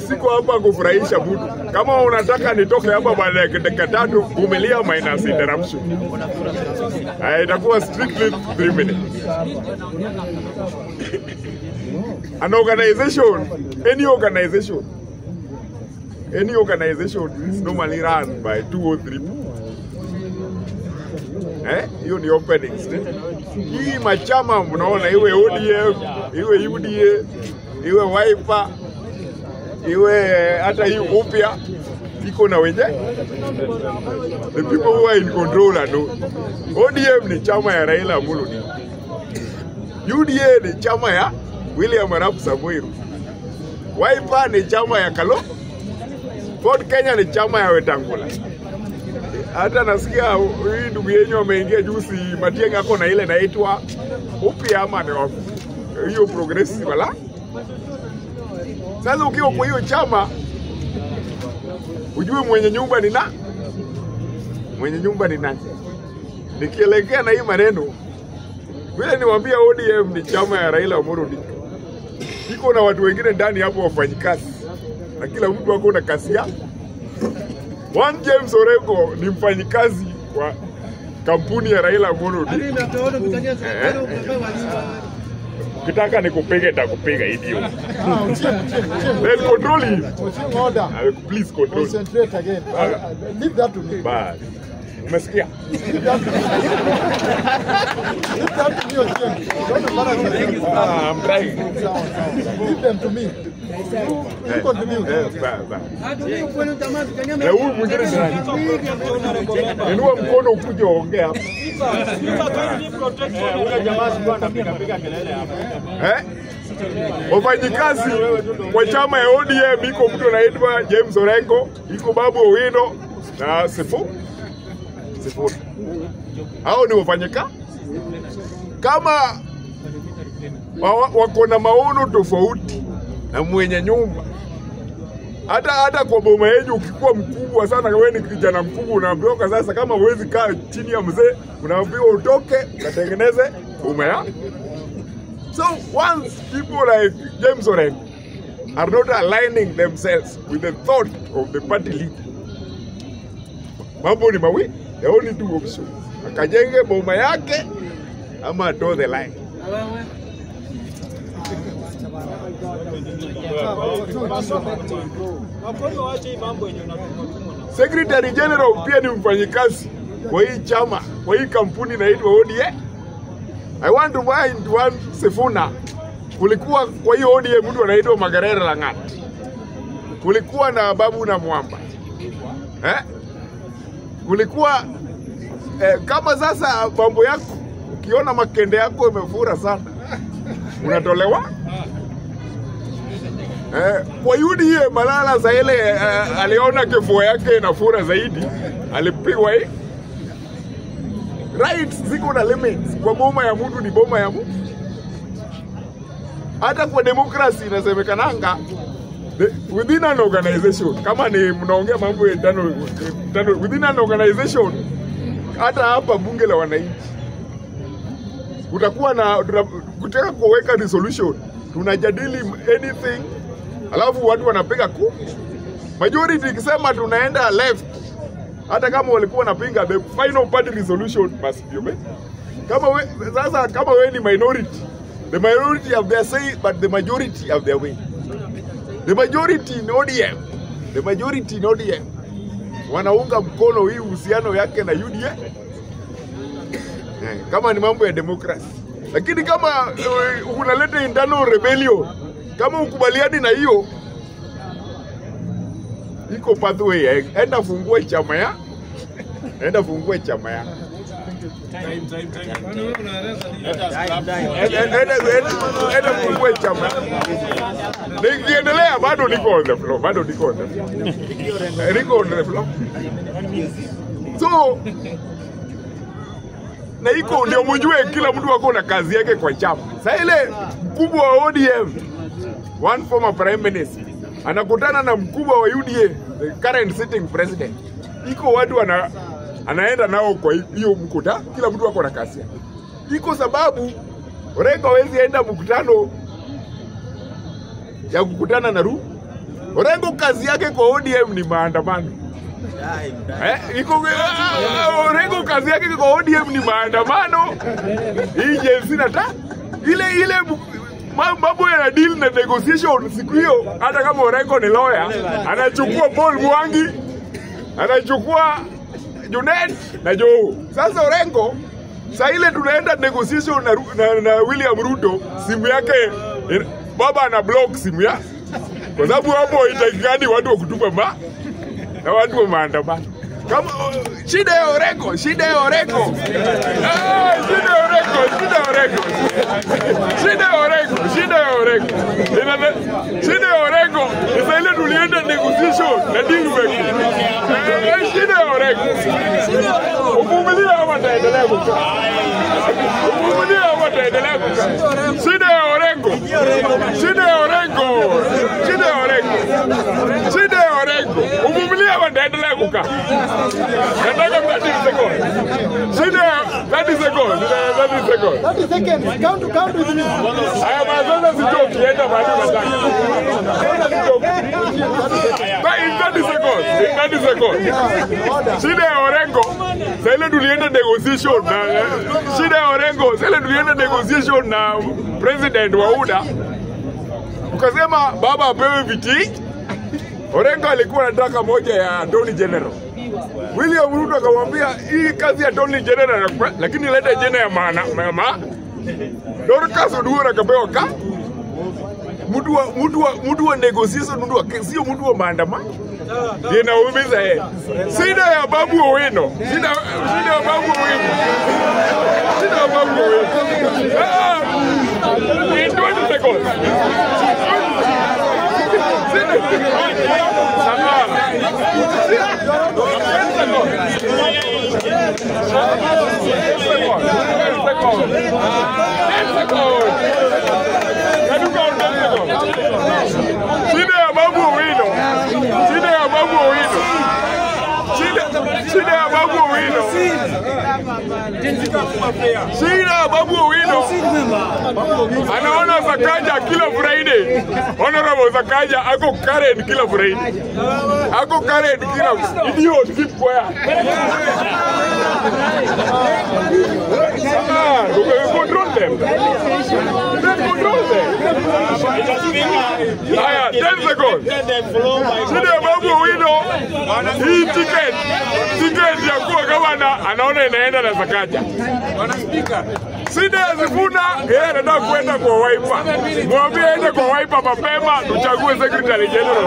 siko hapa kufurahisha mtu. Kama unataka nitoke hapa baada ya dakika 3, vumilia minus interruption. Itakuwa strictly 3 minutes. An organization, any organization is normally run by 2 or 3 people. Hiyo ni opening statement. Hii machama mnaona iwe ODM, iwe UDA, iwe Wiper, iwe hata hii upya iko na wenye. The people who are in control are no. ODM ni chama ya Raila Amolo Odinga. UDA ni chama ya William Arap Samoei Ruto. Wiper ni chama ya Kalo. Ford Kenya ni chama ya Wetangula. Hata nasikia hii ndugu yenyu ameingia juzi Matiang'i ako na ile inaitwa upya ama ni wapi? Hiyo progressive wala. Sasa ukiwa kwa hiyo chama ujue mwenye nyumba ni nani? Mwenye nyumba ni nani? Nikielekea na hii maneno vile niwaambia ODM ni chama ya Raila Amolo Odinga. Iko na watu wengine ndani hapo wafanyikazi. Na kila mtu wako na kazi yake. One James Orengo ni mfanyikazi wa kampuni ya Raila Amolo Odinga. Ukitaka nikupige nitakupiga idiot. Let's control him. Please control. Concentrate again. Leave that to me. Bad. Umesikia? Leave that to me. Don't embarrass yourself. I'm trying. Leave them to me. You contribute. Na huyu mwingine nani? Inua mkono ukuje uongee hapa. Ule jamaa sio anapiga kelele hapa. Wafanyikazi kwa chama ya ODM iko mtu anaitwa James Orengo, iko Babu Owino na Sifuna. Hao ni wafanyika. Kama wako na maono tofauti na mwenye nyumba. Hata kwa boma yenu ukikuwa mkubwa sana, wewe ni kijana mkubwa unaambiwa sasa kama huwezi kaa chini ya mzee, unaambiwa utoke ukatengeneze boma yako. So once people like James Orengo are not aligning themselves with the thought of the party leader, mambo ni mawili, the only two options. Akajenge boma yake ama toe the line. Secretary General pia ni mfanyikazi kwa hii chama, kwa hii kampuni inaitwa ODM. I want to find one Sifuna. Kulikuwa kwa hiyo ODM mtu anaitwa Magarera Langat. Kulikuwa na Babu na Mwamba. Kulikuwa kama sasa mambo yako ukiona makende yako imefura sana unatolewa. Kwa UDA Malala Zaile aliona kifua yake inafura zaidi, alipigwa hii. Rights ziko na limits. Kwa boma ya mtu ni boma ya mtu. Hata kwa demokrasi inasemekananga within an organization, kama ni mnaongea mambo ya tano within an organization, hata hapa bunge la wananchi utakuwa na kutaka kuweka resolution, tunajadili anything, alafu watu wanapiga ku majority ikisema tunaenda left, hata kama walikuwa wanapinga, the final party resolution must be obeyed. Kama we ni minority, the minority have their say but the majority have their way. The majority in ODM wanaunga mkono hii uhusiano yake na UDA kama ni mambo ya demokrasi. Lakini kama unaleta internal rebellion, kama ukubaliani na hiyo, iko pathway, enda fungue chama ya. Enda fungue chama ya. Enda fungue chama. Nikiendelea bado niko on the floor, Niko on the floor. So na iko ndio mjue kila mtu wako na kazi yake kwa chama. Sasa ile mkubwa wa ODM, one former prime minister, anakutana na mkubwa wa UDA, the current sitting president. Iko watu anaenda nao kwa hiyo mkutano, kila mtu wako na kazi yake. Iko sababu Orengo hawezi enda mkutano ya kukutana na Orengo kazi yake kwa ODM ni maandamano. Orengo kazi yake kwa ODM ni maandamano. Hii jinsi nata ile mambo ya deal na negotiation siku hiyo, hata kama Orengo ni lawyer, anachukua Paul Mwangi, anachukua Junet na Joe. Sasa Orengo saa ile tunaenda negotiation na William Ruto, simu yake baba ana block simu ya, kwa sababu hapo itakikani watu wa kutupa na watu wa maandamano. Kama shida ya Orengo, shida ya Orengo. Shida ya Orengo, shida ya Orengo. Shida ya Orengo, shida ya Orengo. Shida ya Orengo, sasa ile tulienda negotiation na deal making. Shida ya Orengo. Uvumilia ama taendelea kukaa. Uvumilia ama taendelea kukaa. Shida ya Orengo. Shida ya Orengo. Shida ya Orengo. Shida ya Orengo. Uvumilia ama taendelea kukaa. Nataka 30 seconds. Shida 30 seconds. 30 seconds. 30 seconds. Count with me. Haya mazana sitoki, enda mahali nataka. In 30 seconds. In 30 seconds. Shida ya Orengo. Sasa ile tulienda negotiation na shida ya Orengo. Sasa ile tulienda negotiation na president wa UDA. Tukasema baba apewe viti. Orengo alikuwa anataka moja ya Attorney General. William Ruto akamwambia hii kazi ya Attorney General lakini leta jina ya mama. Dorcas Oduor akapewa ka. Mtu wa negotiation, sio mtu wa maandamano. Inaumiza yeye. Shida ya Babu Owino. Shida ya Babu Owino. Shida ya Babu Owino. In 20 seconds. Shida ya Babu Owino. Shida ya Babu Owino. Shida ya Babu Owino. Shida ya Babu Owino. Anaona Sakaja kila Friday. Honorable Sakaja ako Karen kila Friday. Ako Karen kila idiot keep quiet. Control them. Control them. 10 seconds. Shida ya Babu Owino. Hii ticket ya kuwa gavana anaona inaenda na Sakaja. Shida ya Sifuna, yeye anataka kwenda kwa Wiper. Mwambie aende kwa Wiper mapema, tuchague secretary general.